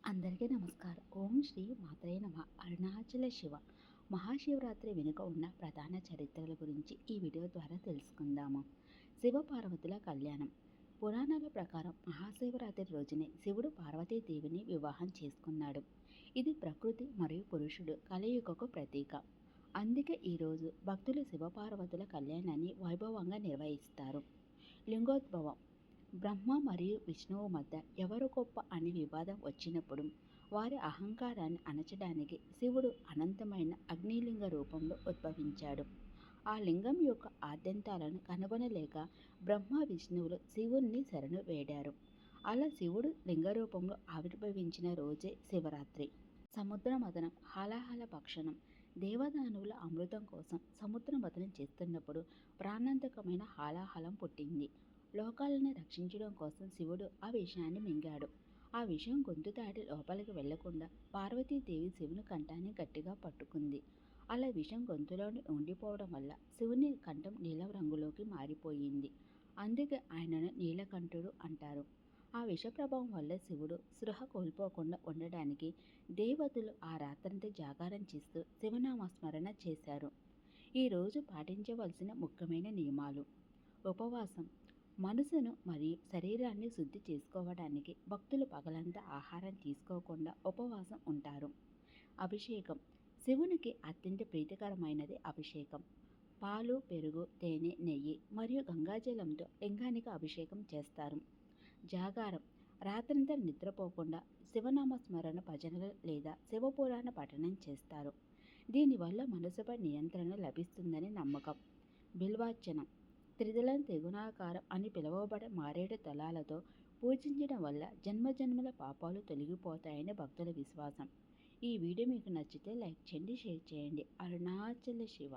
అందరికీ నమస్కారం. ఓం శ్రీ మాత్రే నమః. అరుణాచల శివ. మహాశివరాత్రి వెనుక ఉన్న ప్రధాన చరిత్రల గురించి ఈ వీడియో ద్వారా తెలుసుకుందాము. శివపార్వతుల కళ్యాణం. పురాణాల ప్రకారం మహాశివరాత్రి రోజునే శివుడు పార్వతీదేవిని వివాహం చేసుకున్నాడు. ఇది ప్రకృతి మరియు పురుషుడు కలయికకు ప్రతీక. అందుకే ఈరోజు భక్తులు శివపార్వతుల కళ్యాణాన్ని వైభవంగా నిర్వహిస్తారు. లింగోద్భవం. బ్రహ్మ మరియు విష్ణువు మధ్య ఎవరు గొప్ప అని వివాదం వచ్చినప్పుడు వారి అహంకారాన్ని అణచడానికి శివుడు అనంతమైన అగ్నిలింగ రూపంలో ఉద్భవించాడు. ఆ లింగం యొక్క ఆద్యంతాలను కనుగొనలేక బ్రహ్మ విష్ణువులు శివుణ్ణి శరణు వేడారు. అలా శివుడు లింగ రూపంలో ఆవిర్భవించిన రోజే శివరాత్రి. సముద్ర మథనం. హాలాహల భక్షణం. దేవదానవుల అమృతం కోసం సముద్ర మథనం చేస్తున్నప్పుడు ప్రాణాంతకమైన హాలాహలం పుట్టింది. లోకాలను రక్షించడం కోసం శివుడు ఆ విషయాన్ని మింగాడు. ఆ విషయం గొంతు దాటి లోపలికి వెళ్లకుండా పార్వతీదేవి శివుని కంఠాన్ని గట్టిగా పట్టుకుంది. అలా విషం గొంతులోని ఉండిపోవడం వల్ల శివుని కంఠం నీలం రంగులోకి మారిపోయింది. అందుకే ఆయనను నీలకంఠుడు అంటారు. ఆ విష ప్రభావం వల్ల శివుడు స్పృహ కోల్పోకుండా ఉండడానికి దేవతలు ఆ రాత్రంతా జాగారం చేస్తూ శివనామస్మరణ చేశారు. ఈరోజు పాటించవలసిన ముఖ్యమైన నియమాలు. ఉపవాసం. మనసును మరియు శరీరాన్ని శుద్ధి చేసుకోవడానికి భక్తులు పగలంతా ఆహారం తీసుకోకుండా ఉపవాసం ఉంటారు. అభిషేకం. శివునికి అత్యంత ప్రీతికరమైనది అభిషేకం. పాలు, పెరుగు, తేనె, నెయ్యి మరియు గంగాజలంతో లింగానికి అభిషేకం చేస్తారు. జాగారం. రాత్రంతా నిద్రపోకుండా శివనామస్మరణ భజనలు లేదా శివపురాణ పఠనం చేస్తారు. దీనివల్ల మనసుపై నియంత్రణ లభిస్తుందని నమ్మకం. బిల్వార్చనం. త్రిదళం త్రిగుణాకారం అని పిలువబడే మారేడు దళాలతో పూజించడం వల్ల జన్మజన్మల పాపాలు తొలగిపోతాయని భక్తుల విశ్వాసం. ఈ వీడియో మీకు నచ్చితే లైక్ చేయండి, షేర్ చేయండి. అరుణాచల శివ.